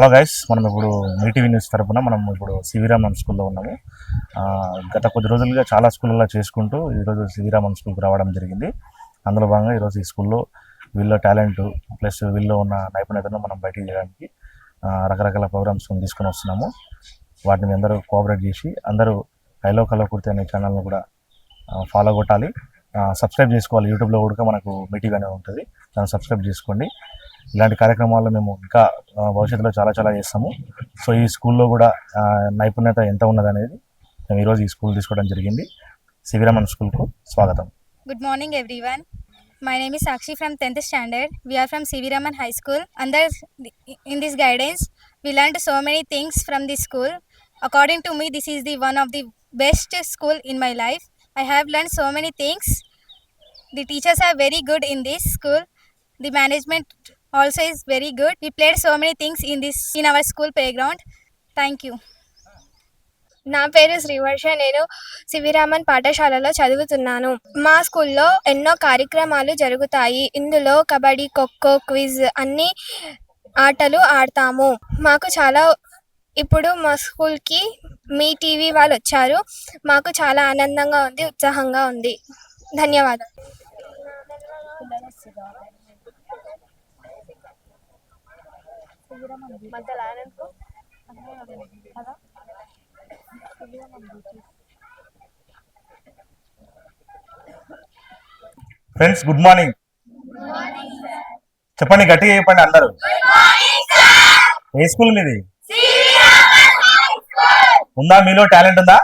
Hello guys, మనం ఇప్పుడు Mee TV news తరపున మనం ఇప్పుడు సివిరామన్ స్కూల్లో ఉన్నాము. గత కొద్ది రోజులుగా చాలా స్కూళ్ళలో చేసుకుంటూ ఈరోజు సివిరామన్ స్కూల్కి రావడం జరిగింది. అందులో భాగంగా ఈరోజు ఈ స్కూల్లో వీళ్ళ టాలెంట్ ప్లస్ వీళ్ళు ఉన్న నైపుణ్యతను మనం బయటికి చేయడానికి రకరకాల ప్రోగ్రామ్స్ తీసుకొని వస్తున్నాము. వాటిని అందరూ కోఆపరేట్ చేసి అందరూ హలో కలవకుర్తి అనే ఛానల్ని కూడా ఫాలో కొట్టాలి, సబ్స్క్రైబ్ చేసుకోవాలి. యూట్యూబ్లో కూడా మనకు మీటీవీ అనేది ఉంటుంది, దాన్ని సబ్స్క్రైబ్ చేసుకోండి. ఇలాంటి కార్యక్రమాలు మేము ఇంకా భవిష్యత్తులో చాలా చాలా చేస్తాము. సో ఈ స్కూల్లో కూడా నైపుణ్యత ఎంత ఉన్నదనేది మేము ఈరోజు ఈ స్కూల్ తీసుకోవడం జరిగింది. సివిరామన్ స్కూల్కు స్వాగతం. Good morning everyone. My name is Sakshi from 10th standard. We are from CV Raman High School. In this guidance, we learned so many things from this school. According to me, this is the one of the best school in my life. I have learned so many things. The teachers are very good in this school. The management also is very good. We played so many things in our school playground. Thank you. నా పేరు శ్రీవర్ష. నేను సివిరామన్ పాఠశాలలో చదువుతున్నాను. మా స్కూల్లో ఎన్నో కార్యక్రమాలు జరుగుతాయి. ఇందులో కబడ్డీ, ఖోఖో, క్విజ్ అన్ని ఆటలు ఆడతాము. మాకు చాలా ఇప్పుడు మా స్కూల్కి మీ టీవీ వాళ్ళు వచ్చారు. మాకు చాలా ఆనందంగా ఉంది, ఉత్సాహంగా ఉంది. ధన్యవాదాలు. Friends, good morning. చెప్పండి, గట్టిగా చెప్పండి అందరూ. ఏ స్కూల్ మీది? ఉందా మీలో టాలెంట్? ఉందా?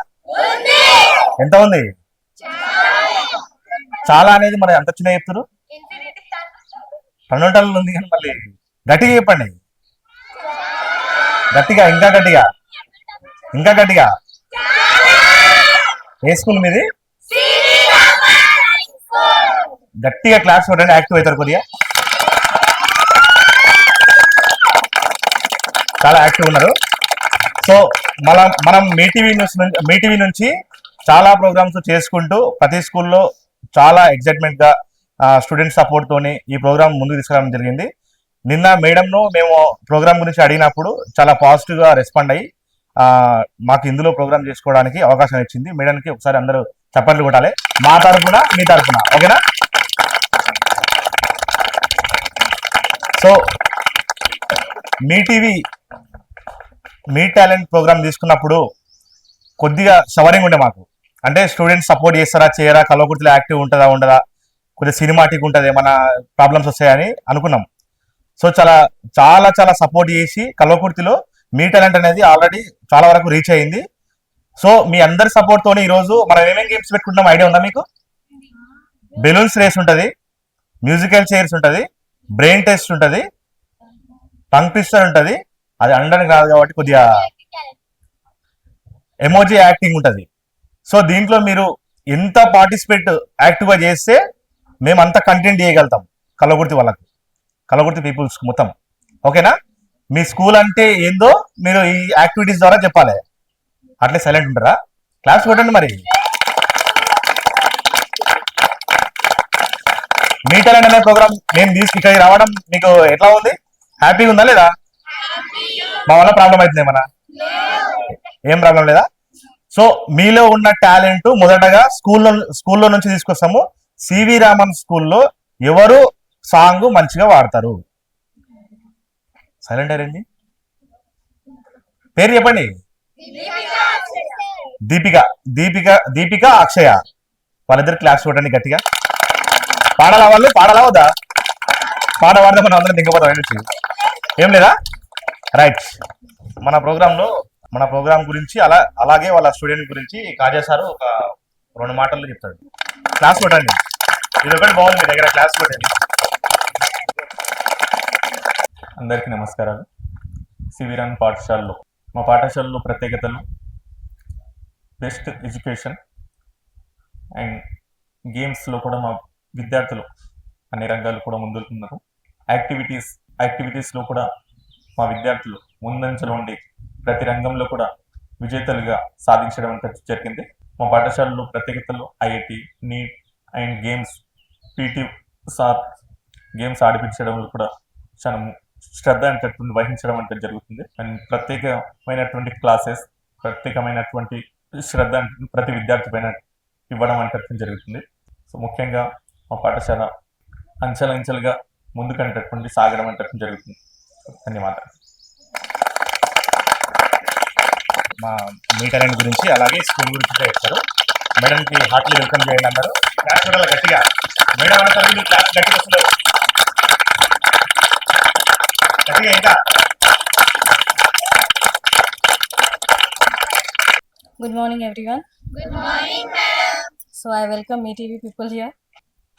ఎంత ఉంది? చాలా అనేది మరి అంత చిన్న చెప్తారు. 2 ఉంది కానీ మళ్ళీ గట్టిగా చెప్పండి. గట్టిగా, ఇంకా గట్టిగా, ఇంకా గట్టిగా. ఏ స్కూల్ మీది? గట్టిగా క్లాస్ కొట్టండి, యాక్టివ్ అవుతారు. కొద్దిగా చాలా యాక్టివ్ ఉన్నారు. సో మనం మీటీవీ నుంచి చాలా ప్రోగ్రామ్స్ చేసుకుంటూ ప్రతి స్కూల్లో చాలా ఎక్సైట్మెంట్ గా స్టూడెంట్ సపోర్ట్ తోని ఈ ప్రోగ్రామ్ ముందుకు తీసుకురావడం జరిగింది. నిన్న మేడంను మేము ప్రోగ్రామ్ గురించి అడిగినప్పుడు చాలా పాజిటివ్ గా రెస్పాండ్ అయ్యి మాకు ఇందులో ప్రోగ్రామ్ చేసుకోవడానికి అవకాశం ఇచ్చింది. మేడంకి ఒకసారి అందరూ చప్పట్లు కొట్టాలి, మా తరఫున మీ తరఫున. ఓకేనా? సో మీ టాలెంట్ ప్రోగ్రామ్ తీసుకున్నప్పుడు కొద్దిగా షవరింగ్ ఉండే మాకు. అంటే స్టూడెంట్స్ సపోర్ట్ చేస్తారా చేయరా, కల్వకుర్తిలో యాక్టివ్ ఉంటుందా ఉండదా, కొద్దిగా సినిమాటిక్ ఉంటుంది, ఏమైనా ప్రాబ్లమ్స్ వస్తాయని అనుకున్నాం. సో చాలా చాలా చాలా సపోర్ట్ చేసి కల్వకుర్తిలో మీ టాలెంట్ అనేది ఆల్రెడీ చాలా వరకు రీచ్ అయింది. సో మీ అందరి సపోర్ట్ తోని ఈరోజు మనం ఏమేమి గేమ్స్ పెట్టుకుంటాం ఐడియా ఉందా మీకు? బెలూన్స్ రేస్ ఉంటుంది, మ్యూజికల్ చైర్స్ ఉంటుంది, బ్రెయిన్ టెస్ట్ ఉంటుంది, టంగ్ ట్విస్టర్ ఉంటుంది. అది అనడానికి రాదు కాబట్టి కొద్దిగా ఎమోజీ యాక్టింగ్ ఉంటుంది. సో దీంట్లో మీరు ఎంత పార్టిసిపేట్ యాక్టివ్గా చేస్తే మేము అంత కంటెంట్ చేయగలుగుతాం కల్వకుర్తి వాళ్ళకు, కల్వకుర్తి పీపుల్స్ మొత్తం. ఓకేనా? మీ స్కూల్ అంటే ఏందో మీరు ఈ యాక్టివిటీస్ ద్వారా చెప్పాలి. అట్లే సైలెంట్ ఉంటారా? క్లాస్ కొట్టండి మరి. మీ టాలెంట్ అనే ప్రోగ్రామ్ మేము ఇక్కడికి రావడం మీకు ఎట్లా ఉంది? హ్యాపీగా ఉందా లేదా? మా వల్ల ప్రాబ్లం అవుతుంది ఏమన్నా? ఏం ప్రాబ్లం లేదా? సో మీలో ఉన్న టాలెంట్ మొదటగా స్కూల్లో నుంచి తీసుకొస్తాము. సివి రామన్ స్కూల్లో ఎవరు సాంగ్ మంచిగా వాడతారు? సైలెంట్ అయ్యండి. పేరు చెప్పండి. దీపిక, అక్షయ. వాళ్ళిద్దరు క్లాస్ చూడండి గట్టిగా. పాడాలా వాళ్ళు? పాడాలా వద్దా? పాట పాడితే మనం అందరం దిగపోతాం. ఏం లేదా? రైట్. మన ప్రోగ్రామ్ గురించి అలాగే వాళ్ళ స్టూడెంట్ గురించి కాజా సారు ఒక 2 మాటల్లో చెప్తాడు. క్లాస్ కొట్టండి. ఇది ఒకటి బాగుంది మీ దగ్గర, క్లాస్ కొట్టండి. అందరికీ నమస్కారాలు. సివిరామన్ పాఠశాలలో మా పాఠశాలలో ప్రత్యేకతలు బెస్ట్ ఎడ్యుకేషన్ అండ్ గేమ్స్లో కూడా మా విద్యార్థులు అన్ని రంగాలు కూడా ముందున్నారు. యాక్టివిటీస్లో కూడా మా విద్యార్థులు ముందంజలో ఉండి ప్రతి రంగంలో కూడా విజేతలుగా సాధించడం జరిగింది. మా పాఠశాలలో ప్రత్యేకతలు IIT, NEET and games, PT sir games ఆడిపించడంలో కూడా శ్రద్ధ అనేటటువంటి వహించడం అంటే జరుగుతుంది. అండ్ ప్రత్యేకమైనటువంటి క్లాసెస్, ప్రత్యేకమైనటువంటి శ్రద్ధ అంటే ప్రతి విద్యార్థి పైన ఇవ్వడం అంటే జరుగుతుంది. సో ముఖ్యంగా మా పాఠశాల అంచెలంచెలుగా ముందుకంటటువంటి సాగడం అంటే జరుగుతుంది. ధన్యవాదాలు. మా మీ టాలెంట్ గురించి అలాగే స్కూల్ గురించి చెప్తారు. మేడంకి హార్ట్లీ వెల్కమ్ చేయండి అందరూ. క్లాస్ కూడా గట్టిగా మేడం అంటారు, మీరు క్లాస్ గట్టిగా వస్తున్నారు, గట్టిగా ఇంకా. Good morning, everyone. Good morning, ma'am. So I welcome ETV people here.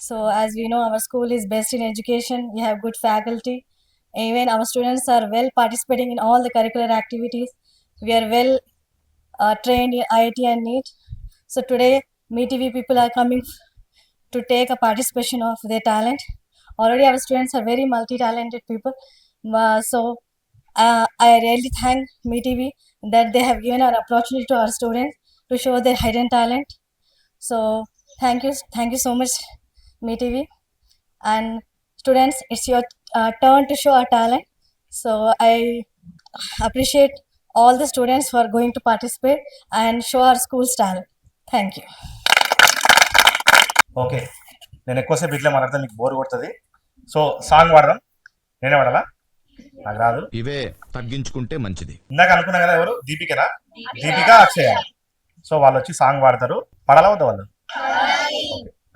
So as we know, our school is best in education. We have good faculty. Even our students are well participating in all the curricular activities. We are well trained in IIT and NEET. So today, MeTV people are coming to take a participation of their talent. Already our students are very multi-talented people. I really thank MeTV that they have given an opportunity to our students to show their hidden talent. So thank you so much, MeTV. And students, it's your turn to show our talent. So I appreciate all the students for going to participate and show our school's talent. Thank you. Okay, నేను ఎక్కువసేపు ఇట్లా మాట్లాడితే మీకు bore కొడుతుంది. So song పాడదాం. నేనే పాడాలా? నాకు రాదు. ఇవే తగ్గించుకుంటే మంచిది. ఇందాక అనుకున్నా కదా, ఎవరు? దీపికనా? దీపిక, అక్షయ. సో వాళ్ళు వచ్చి సాంగ్ పాడతారు. పాడాలా వద్దా వాళ్ళు?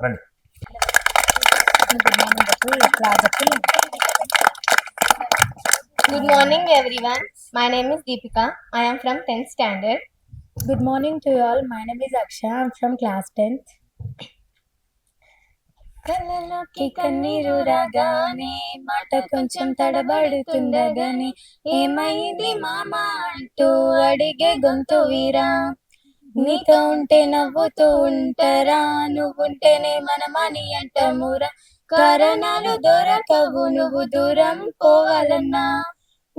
రండి. Good morning, everyone. My name is Deepika. I am from 10th standard. Good morning to you all. My name is Akshay. I'm from class 10th. కళ్ళలోకి కన్నీరు రాగానే మాట కొంచెం తడబడుతుండగానే ఏమైంది మామ అంటూ అడిగే గొంతు వీరా, నీతో ఉంటే నవ్వుతూ ఉంటారా, నువ్వుంటేనే మనమని అంటమురా, కారణాలు దొరకవు నువ్వు దూరం పోవాలన్నా,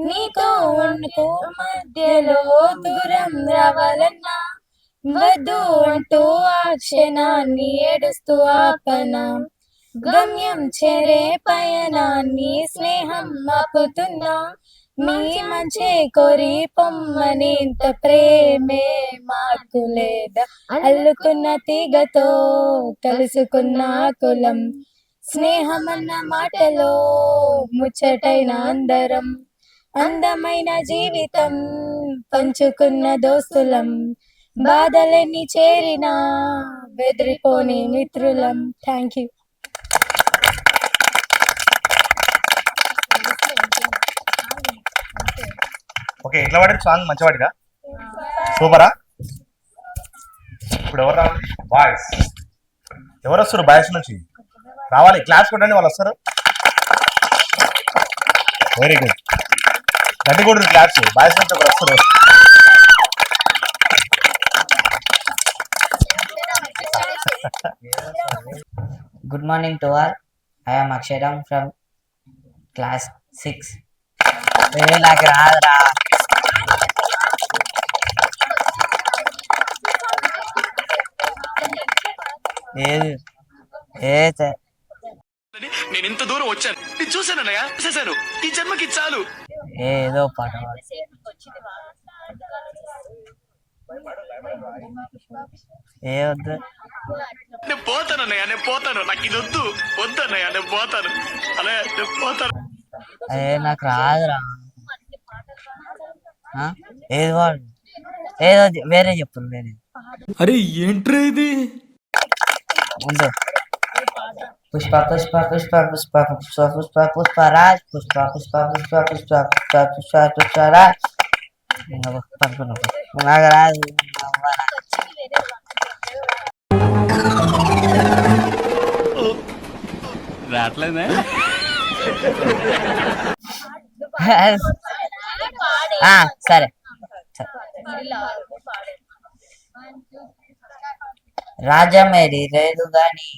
నీతో ఉంటూ మధ్యలో దూరం రావాలన్నా, వద్దు అంటూ ఆ క్షణాన్ని ఏడుస్తూ ఆపనా, గమ్యం చేరే పయనాన్ని స్నేహం ఆపుతుందా, మీ మంచి కోరి పొమ్మని ఇంత ప్రేమే మాకు లేదా, అల్లుకున్న తీగతో కలుసుకున్న కులం, స్నేహమన్న మాటలో ముచ్చటైన అందరం, అందమైన జీవితం పంచుకున్న దోస్తులం, బాధలన్నీ చేరినా బెదిరిపోని మిత్రులం. Thank you. ఓకే, ఎట్లా పాడారు సాంగ్? మంచిగా పాడిరా? సూపరా? ఇప్పుడు ఎవరు రావాలి? బాయ్స్. ఎవరు వస్తారు బాయ్స్ నుంచి? రావాలి, క్లాస్ కొట్టండి, వాళ్ళు వస్తారు. వెరీ గుడ్, గట్టి కొడు క్లాస్. బాయ్స్ నుంచి ఒకరు వస్తారు. Good morning to all. I am Aksharam from class 6. నాకు రాదురా. ఏది నేను ఇంత దూరం వచ్చాను, నేను చూశానన్నయ్య, చూశాను. ఈ జన్మకి చాలు. ఏదో పాట ఏ వద్దు. నేను పోతానన్నయ్య, నేను పోతాను. నాకు ఇది వద్దు, వద్దన్నయ్య, నేను పోతాను. అలా నేను పోతాను. నాకు రాదురా. ఏది వాడు? ఏదో వేరే చెప్పు. వేరే. అరే ఏంట్రా ఇది? ముందు పుష్ప పుష్ప పుష్ప పుష్ప పుష్ప పుష్ప పుష్పరాజ్ పుష్ప పుష్ప పుష్ప పుష్ప పుష్ప పుష్ప పుష్పరాజ్. నాకు రాదు. రావట్లేదా? సరే. రాజమేరి లేదు గాని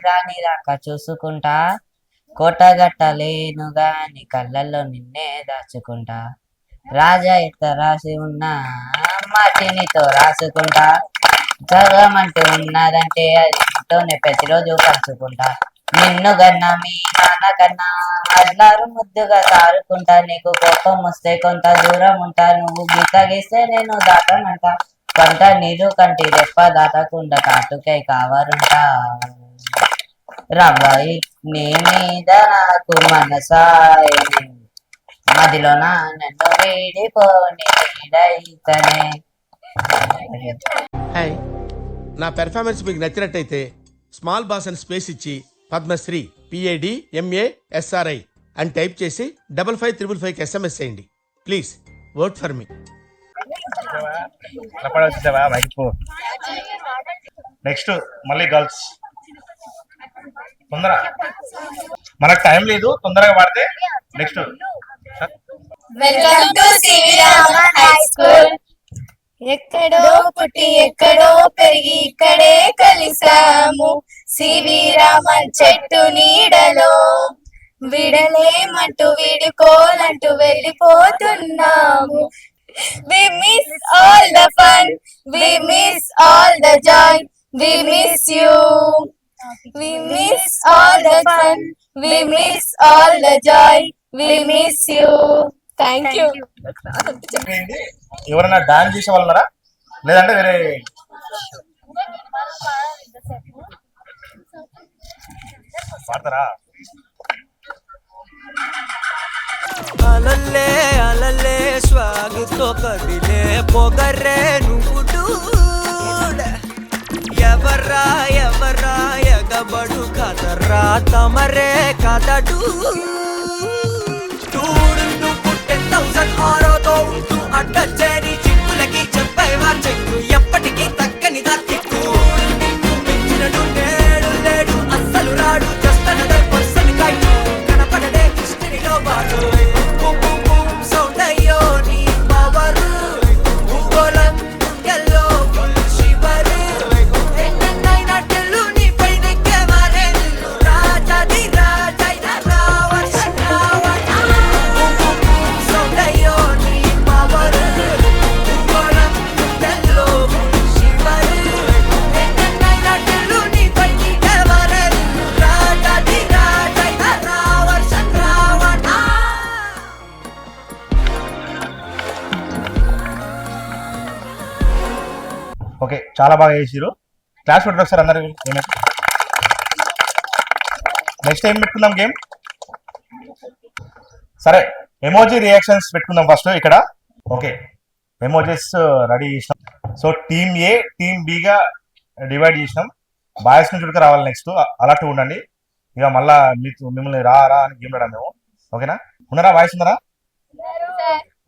రాణి రాక చూసుకుంటా, కోటగట్టలేను గాని కళ్ళల్లో నిన్నే దాచుకుంటా, రాజా ఇట్ట రాసి ఉన్నా మాటినితో రాసుకుంటా, జగమంటూ ఉన్నదంటే అదితోనే ప్రతిరోజు పంచుకుంటా, నిన్ను గన్నా మీ నాన్న కన్నా అల్లారు ముద్దుగా సారుకుంటా, నీకు కోపం వస్తే కొంత దూరం ఉంటా, నువ్వు గీత గీస్తే నేను దాటనంట, కంట నీరు కంటి రెప్ప దాటకుండా కాటుకై కావరుంటా, రాబాయి నీ మీద నాకు మనసాయి, మదిలోన నన్ను వీడిపోని వీడైతనే. హాయ్, నా పెర్ఫార్మెన్స్ మీకు నచ్చినట్టయితే స్మాల్ బాస్ అని స్పేస్ ఇచ్చి పద్మశ్రీ PADMASRI అని టైప్ చేసి 55555కి SMS చేయండి. Please work for me. Next మళ్ళీ గర్ల్స్ తొందర, మనకు టైం లేదు, తొందరగా పాడితే. Next welcome to CV Raman high school. ఎక్కడో పుట్టి ఎక్కడో పెరిగి ఇక్కడే కలిసాము, సివి రామన్ చెట్టు నీడలో విడలేమంటూ విడుకోలంటూ వెళ్ళిపోతున్నాము. We miss all the fun, we miss all the joy, we miss you. We miss all the fun, we miss all the joy, we miss you. Thank you. ఎవరైనా dance చేసే వాళ్ళు ఉన్నారా, లేదంటే వేరే పాడతారా? అలల్లే అలల్లే స్వాగుతో కదిలే పొగర్రే నువ్వు ఎవర్రా ఎవర్రా ఎగబడు కదర్రా తమరే కదడు నువ్వు 10,000 ఆరోతో ఉంటూ అడ్డచ్చేని చిక్కులకి చెప్పేవా చెక్కు ఎప్పటికీ తక్కని దక్కిక్కు మించినడు నేడు లేడు అస్సలు రాడు జస్ట్ అనదర్ పర్సన్ కైటు కనపడదే కృష్ణునిలో వాడు సౌండ్ అయ్యో నీ పవర్ భూగోళం ఎల్లో ఫుల్ శివరు ఎన్నైనా టెల్లు నీ పై దిక్కే మారే నిల్లు రాజాది రాజైన రావణ రావణ సౌండ్ అయ్యో నీ పవర్ భూగోళం ఎల్లో ఫుల్ శివరు ఎన్నైనా టెల్లు నీ పై దిక్కే మారే నిల్లు రాజాది రాజైన రావణ రావణ. ఓకే, చాలా బాగా చేసిరు. క్లాస్ పెట్టారు ఒకసారి అందరు. నెక్స్ట్ ఏం పెట్టుకుందాం గేమ్? సరే, ఎమోజీ రియాక్షన్స్ పెట్టుకుందాం ఫస్ట్ ఇక్కడ. ఓకే, ఎమోజీస్ రెడీ చేసినాం. సో టీమ్ ఏ టీమ్ బిగా డివైడ్ చేసినాం. బాయ్స్ నుంచి ఉడక రావాలి నెక్స్ట్, అలర్ట్ ఉండండి. ఇక మళ్ళా మిమ్మల్ని రా రా అని గేమ్ ఆడాం మేము. ఓకేనా? ఉన్నారా బాయ్స్, ఉన్నారా?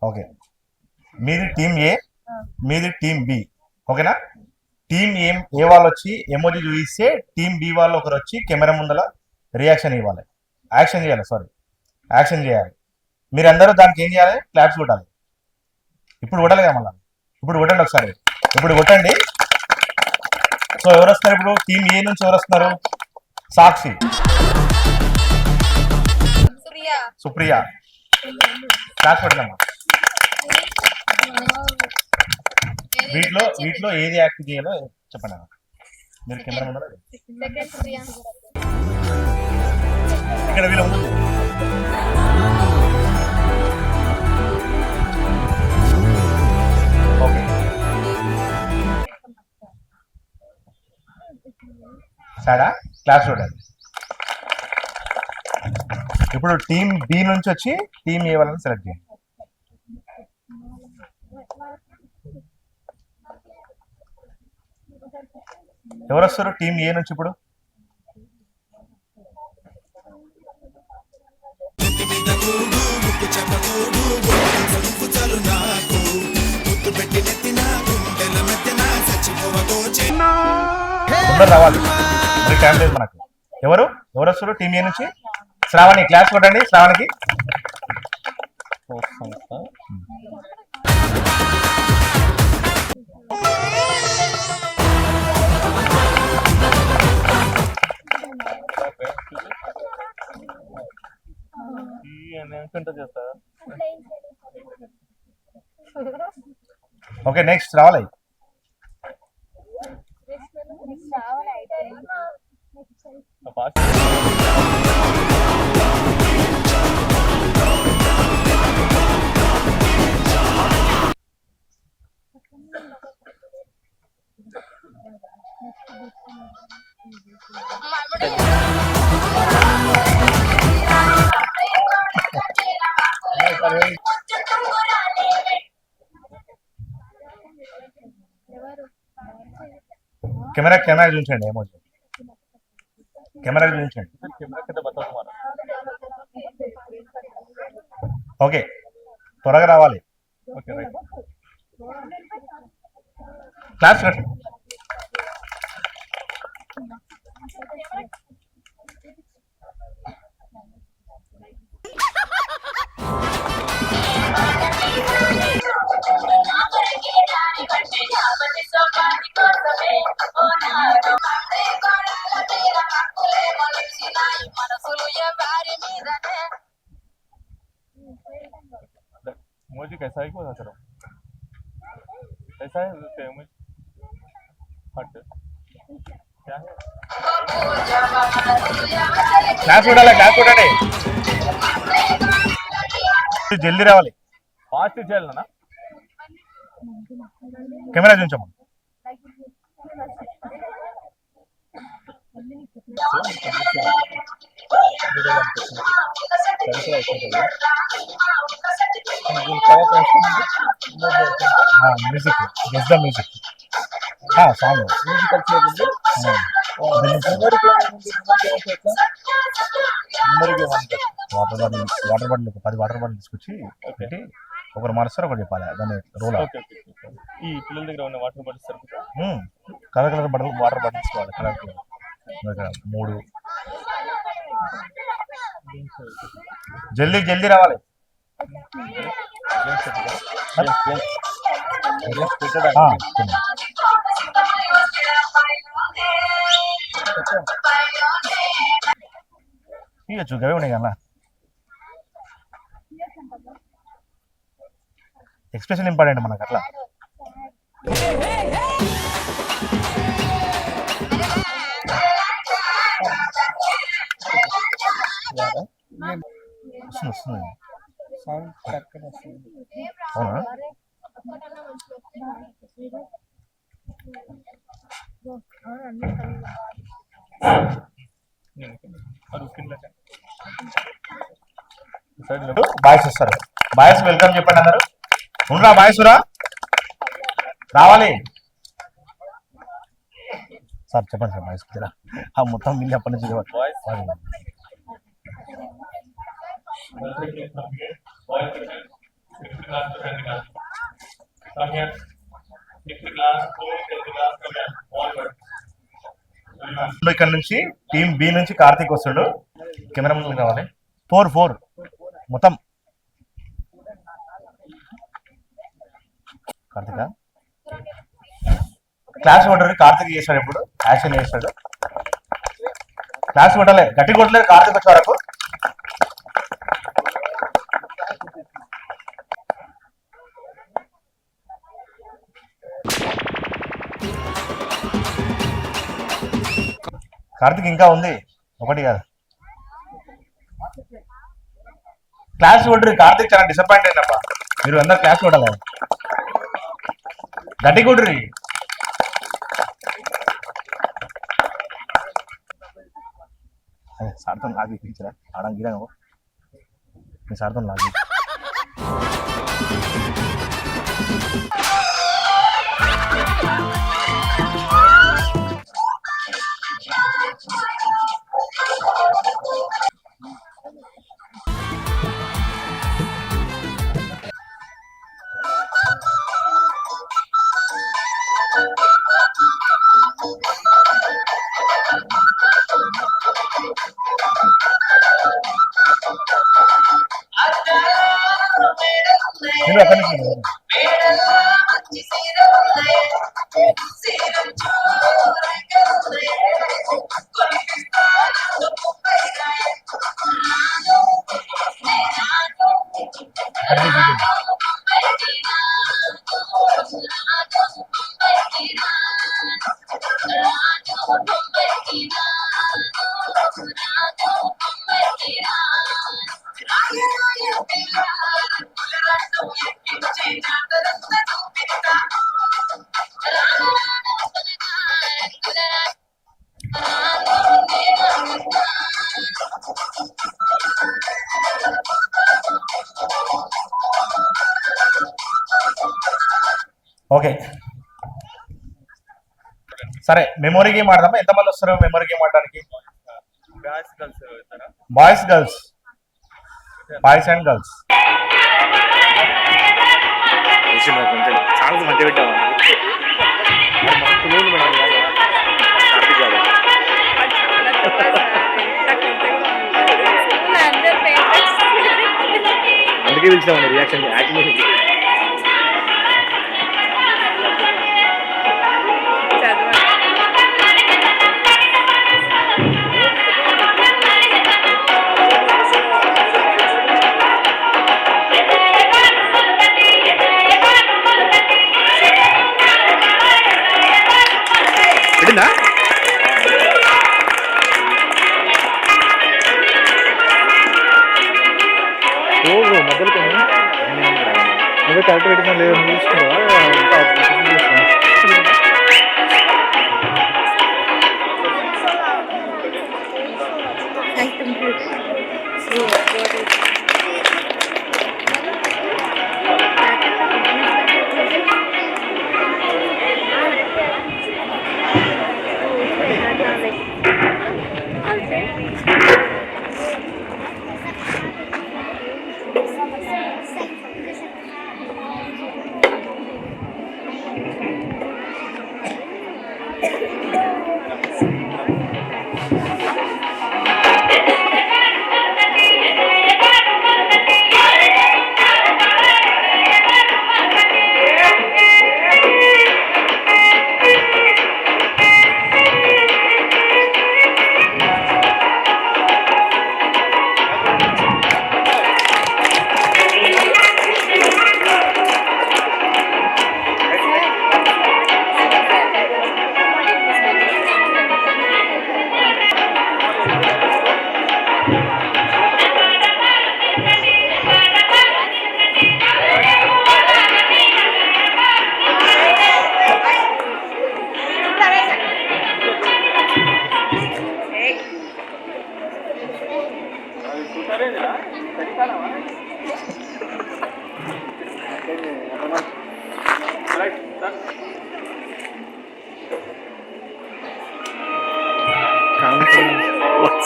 ఓకే, మీది టీమ్ ఏ, మీది టీమ్ బి. ఓకేనా? టీమ్ ఏ వాళ్ళు వచ్చి ఎమోజీ చూపిస్తే టీమ్ బి వాళ్ళు ఒకరు వచ్చి కెమెరా ముందర రియాక్షన్ ఇవ్వాలి, యాక్షన్ చేయాలి. మీరందరూ దానికి ఏం చేయాలి? క్లాప్స్ కొట్టాలి. ఇప్పుడు కొట్టాలి కదా, మళ్ళీ ఇప్పుడు కొట్టండి ఒకసారి. ఇప్పుడు కొట్టండి. సో ఎవరు వస్తున్నారు ఇప్పుడు? టీమ్ ఏ నుంచి ఎవరు వస్తున్నారు? సాక్షి, సుప్రియ. క్లాప్స్ కొట్టండి. వీటిలో ఏది యాక్ట్ చేయాలో చెప్పండి. మీరు కెమెరా ముందర ఇక్కడ వీళ్ళు ముందు. ఓకే, సాడా క్లాస్ చూడండి. ఇప్పుడు టీమ్ బి నుంచి వచ్చి టీమ్ ఏ వాళ్ళని సెలెక్ట్ చేయండి. ఎవరు వస్తారు టీమ్ ఏ నుంచి ఇప్పుడు? తొందర రావాలి, మరి టైం లేదు మనకు. ఎవరు వస్తారు టీమ్ ఏ నుంచి? శ్రావణి, క్లాస్ కొట్టండి శ్రావణికి. ఓకే, నెక్స్ట్ రావాలి. కెమెరా చూపించండి ఎమోజీ కెమెరా చూపించండి कैमरा के बताओ तुम्हारा ఓకే త్వరగా రావాలి ओके राइट క్లాస్ కట్టండి इमोजी कैसा है को बता करो कैसा है उसका इमोजी हट क्या है క్లాస్ కొట్టాలి జల్దీ రావాలి फास्ट चलना ना కెమెరా చూపించమ్మా music guess the music song water bottle 10 water bottle తీసుకొచ్చి పెట్టి ఒకరు మారుస్తారు ఒకటి చెప్పాలి దాన్ని రోల్ ఓకే ఓకే ఈ పిల్లల దగ్గర ఉన్న వాటర్ బాటిల్స్ సరిపోతా కలర్ బాటిల్ వాటర్ బాటిల్ తీసుకోవాలి కలర్ ఇక్కడ 3 జల్దీ రావాలి ఇక గవే ఉన్నాయి కదా ఎక్స్ప్రెషన్ ఇంపార్టెంట్ మనకు అట్లా వస్తుంది అవునా బాయ్స్ వస్తారు బాయ్స్ వెల్కమ్ చెప్పండి అందరు ఉండరా బాయ్స్ రా రావాలి సార్ చెప్పండి సార్ బాయ్స్ మొత్తం మిల్లి అప్పటి నుంచి ఇక్కడ నుంచి టీమ్ బి నుంచి కార్తీక్ వస్తాడు కెమెరా ముందు కావాలి 4 మొత్తం కార్తీక క్లాస్ కొట్టరు కార్తీక్ చేస్తాడు ఇప్పుడు యాక్షన్ చేస్తాడు క్లాస్ కొట్టలే గట్టి కొట్టలేదు కార్తీక్ వచ్చే వరకు కార్తీక్ ఇంకా ఉంది ఒకటి కాదు క్లాస్ కొట్టరు కార్తీక్ చాలా డిసప్పాయింట్ అయినప్ప మీరు అందరు క్లాస్ కొట్టాలి గట్టి కొట్టరు సార్తో లాగి ఇచ్చారా ఆడం గిరా మీ సార్తో లాగి అక్కడి నుంచి ఓకే సరే మెమొరీ గేమ్ ఆడదామా? ఎంతమంది వస్తారు మెమొరీ గేమ్ ఆడడానికి? Boys girls, boys and girls. చాలా మంచిగా పెట్టాము. అందుకే పిలిచామండి రియాక్షన్ యాక్టింగ్. పెట్టిందా? మధ్యలో అదే కరెక్ట్ పెట్టినా లేదు చూసుకున్నా.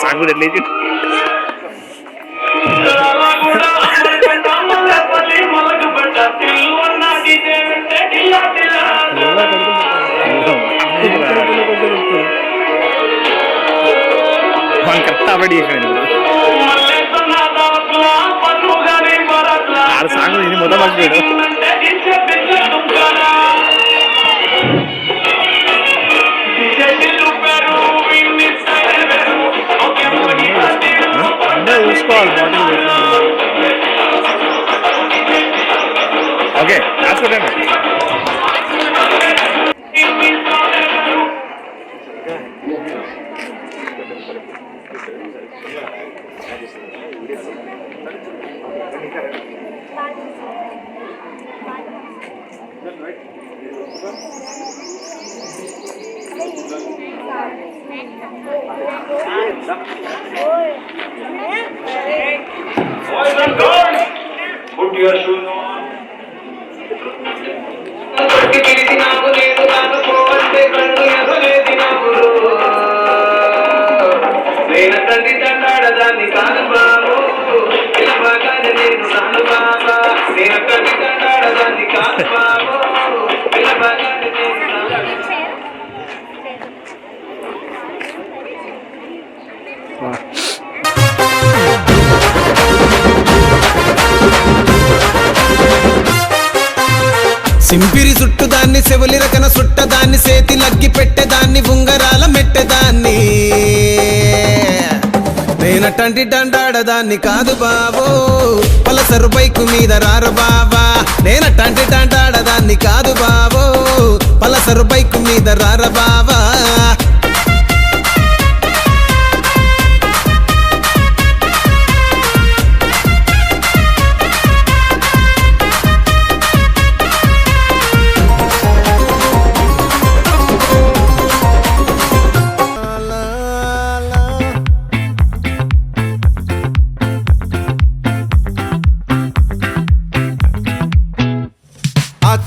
సాగు లేదు. కరెక్ట్ చేసాడు ఆరు సాంగ్ ఇది మొదలు మంచిడు. చూసుకోవాలి ఓకే రాసుకోండి. Put your shoes on. సింపిరి చుట్టుదాన్ని చెవులి రకన సుట్టదాన్ని సేతి లగ్గి పెట్టేదాన్ని ఉంగరాల మెట్టేదాన్ని నేనటంటి డండాడదాన్ని కాదు బావో పలసరు బైకు మీద రారు బావా నేనటంటి డండాడదాన్ని కాదు బావో పలసరు బైకు మీద రార బావా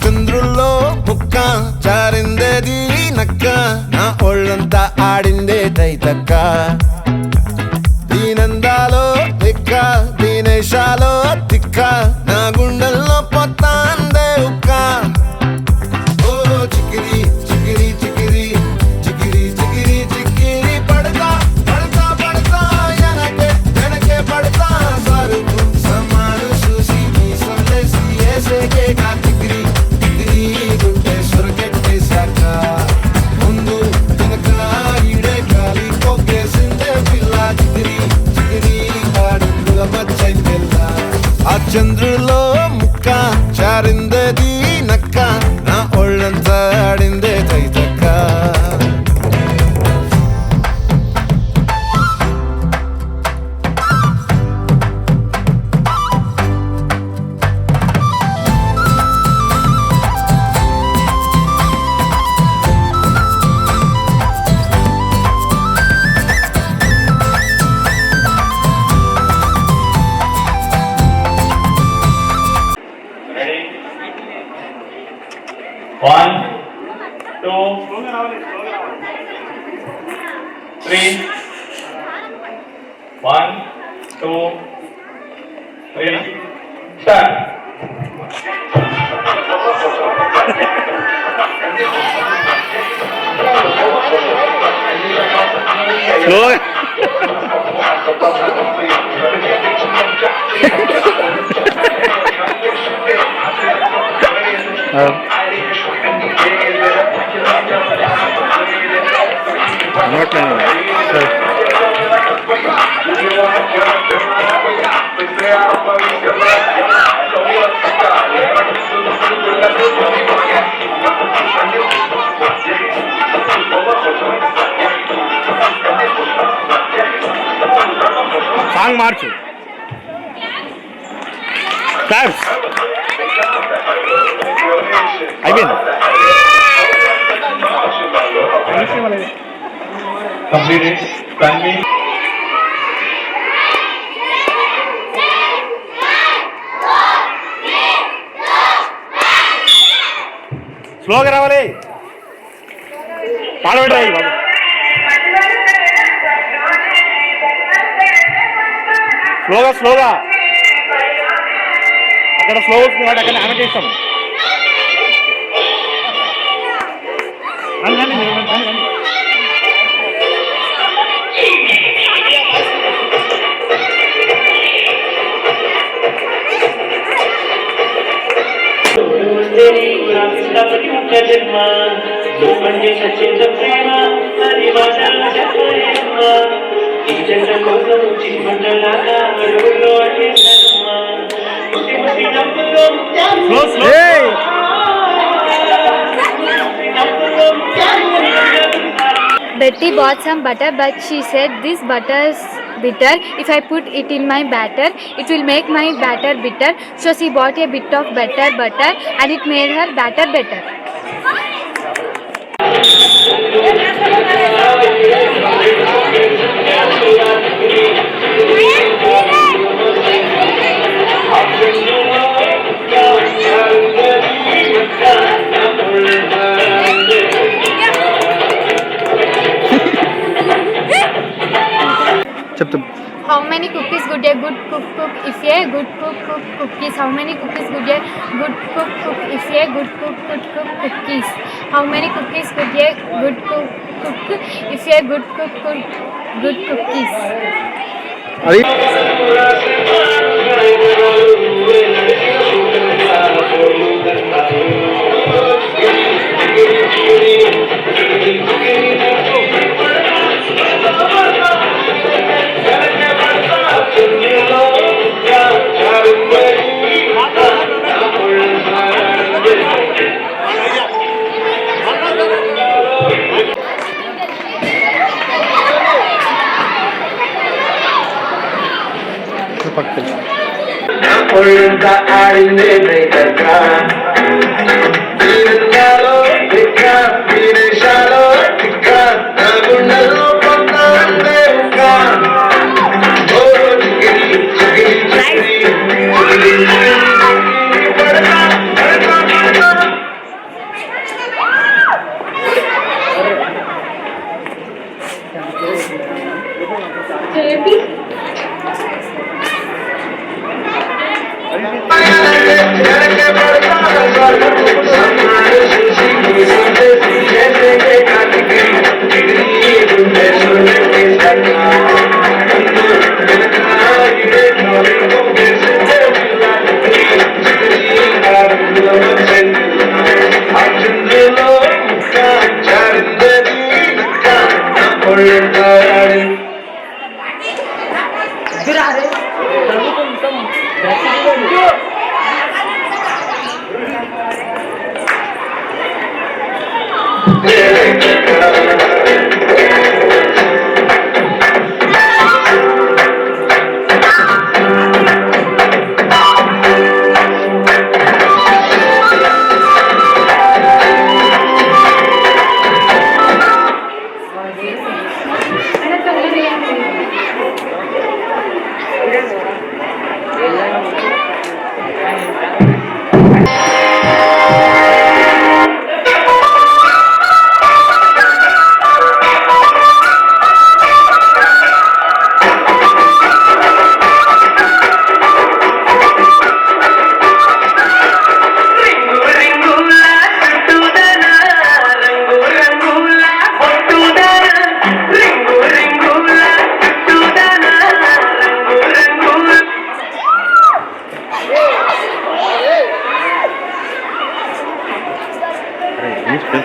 చంద్రుల్లో ముక్క చారిందేది నక్క నా ఒళ్ళంతా ఆడిందే తైతక్క దీనందాలో తిక్క దీనేశాలో తిక్క నా గుండెల్లో పొత్తాందే ఉక్క ఓ చికిరి చికిరి చికిరి చికిరి చికిరి చికిరి పడతా పడతా పడతా వెనకే వెనకే పడతా సరుకు సమాలు చూసి నీ సందేశి ఏసేకే కా చికిరి చికిరి గుండె సురకెట్టేశాక ముందు వెనక ఈడే గాలి కొక్కేసిందే పిల్ల చికిరి చికిరి ఆడుకుల మచ్చై పిల్ల ఆ చంద్రులో ముక్క చారిందేది నక్క నా ఒళ్ళంతా ఆడిందే తైతక్క Ready? 1, 2, 3. 1, 2, 3. Start. సాంగ్ మార్చు స్టార్స్ అయిపోయింది Completed. Tanvi. స్లోగా రావాలి పాడబెట్టాయి బాబు స్లోగా స్లోగా అక్కడ స్లో అవుతుంది కాబట్టి అక్కడ ఆమె చేస్తాం రండి రండి మీరు రండి రండి Betty bought some butter, but she said this butter's bitter. If I put it in my batter, it will make my batter bitter. So she bought a bit of butter, and it made her batter better. How many cookies would a good cook cook if a good cook cook cookies? How many cookies would a good cook cook if a good cook could cook cookies? How many cookies could a good cook cook if a good cook could good cookies? Right. తీసుకుపోయి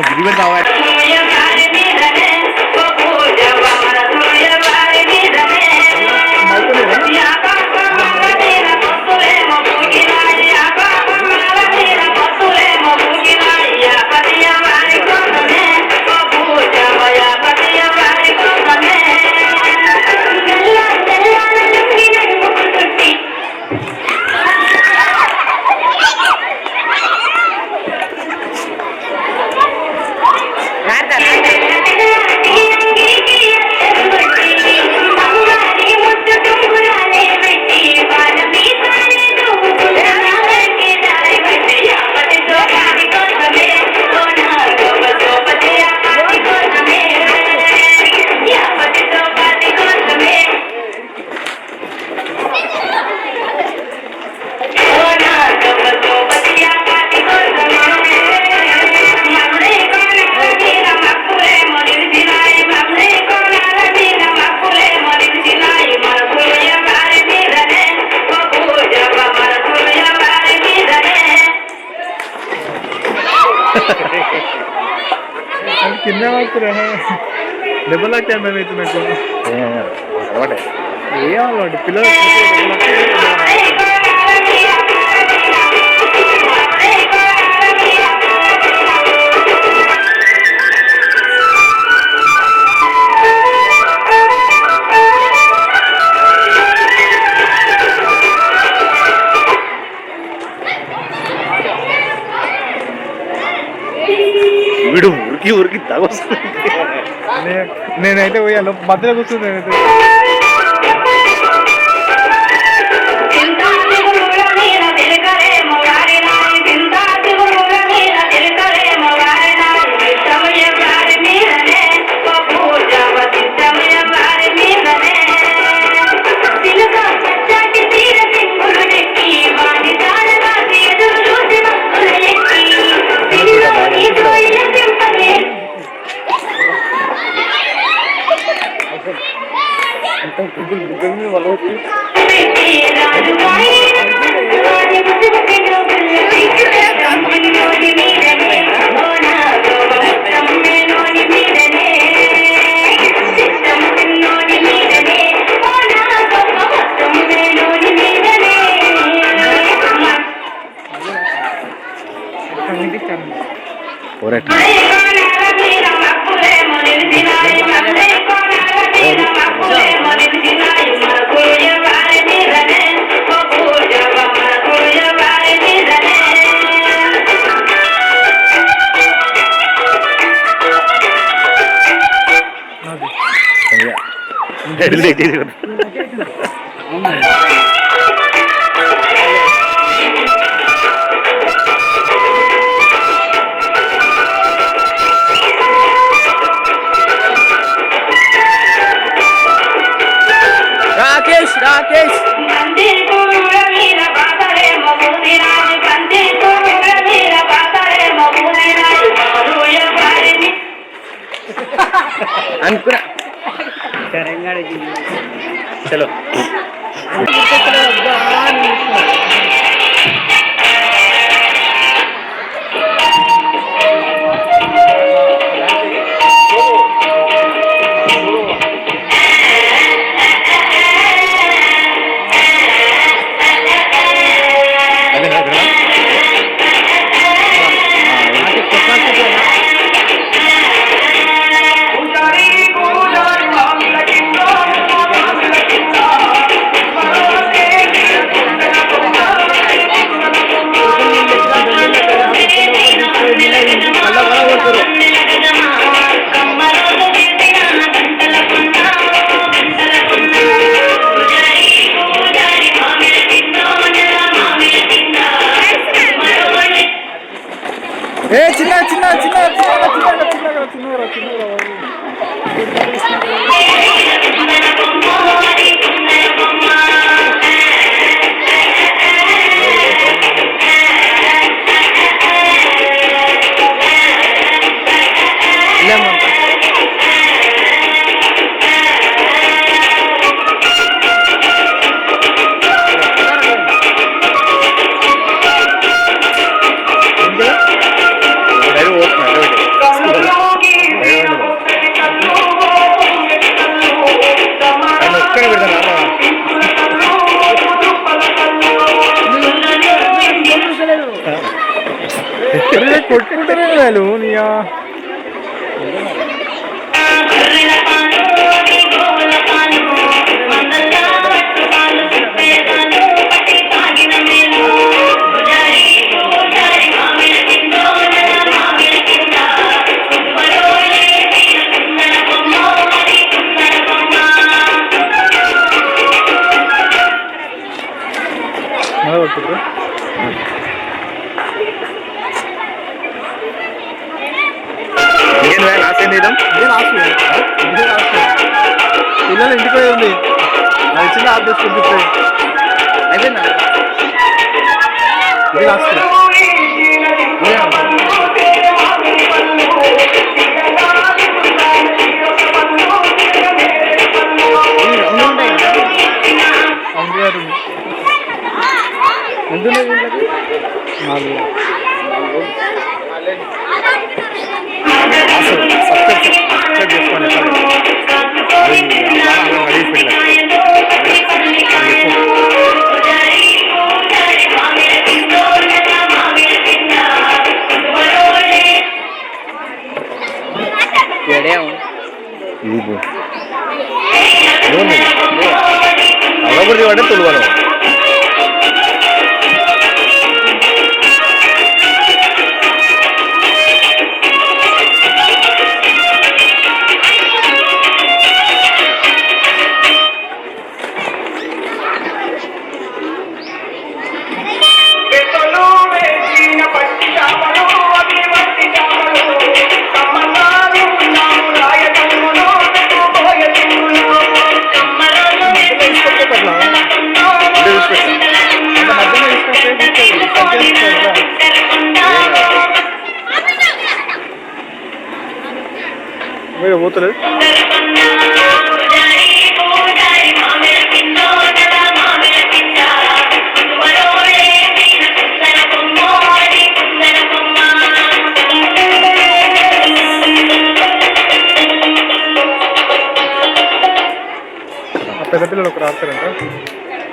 గిరివెన్ కావాలి. कितने वक्त रहे दెబ్బ लगता है मैं तुम्हें అలవాటే ఏ అలవాటు పిల్లలు వీడు ఉరికి ఉరికి తగొస్తుంది. నేనైతే పోయాను మధ్యలో కూర్చుంది నేనైతే రాకేష్ రాకేష్ అనుకున్నా చలో ఏ చిన్న చిన్న చిన్న చిన్నగా చిన్నగా చిన్నగా చిన్నగా కొట్టుకుంటారే వాళ్ళు నీయా పిల్లలు ఇంటికి పోయి ఉంది అది చిన్న ఆఫీస్ చూపిస్తాయి అయిపోయిందా ఇది లాస్ట్ ఎంత అవగొట్టి వాడే తొలగడం మీరు పోతలేదు పెద్ద పిల్లలు ఒకరు ఆడతారంట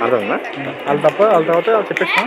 అర్థమా వాళ్ళు తప్ప వాళ్ళ తర్వాత చెప్పేస్తా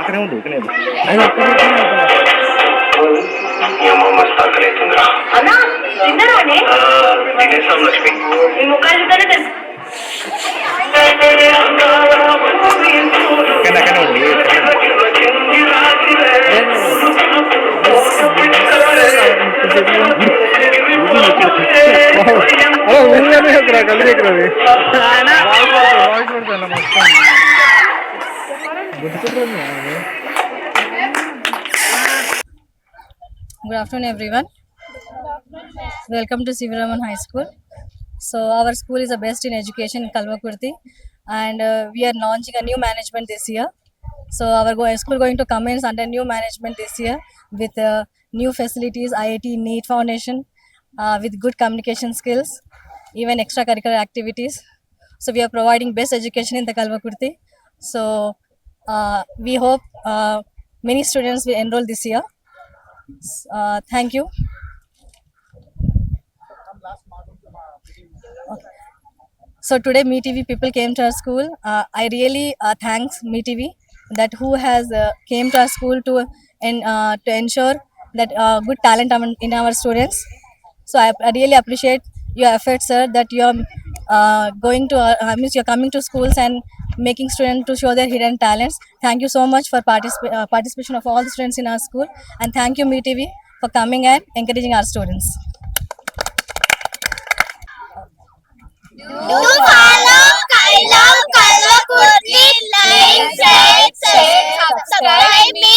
అక్కడే ఉండు ఇక్కడే ఉండు. అక్కడే ఉండు. కలిసి ఎక్కడది వాయిస్ పడతాను మొత్తం Good afternoon, everyone. Welcome to C.V. Raman High School. So our school is the best in education in Kalvakurti, and we are launching a new management this year. So our school going to commence under new management this year with new facilities, IIT NEET Foundation, with good communication skills, even extracurricular activities. So we are providing best education in the Kalvakurti. So we hope many students will enroll this year. Thank you. Okay. So today MeTV people came to our school. I really thanks MeTV that who has came to our school to ensure that good talent in our students. So I really appreciate your efforts, sir, that you are going to means you're coming to schools and making students to show their hidden talents. Thank you so much for participation of all the students in our school, and thank you MeTV for coming and encouraging our students. Do follow Kalvakurti, like, share, subscribe me.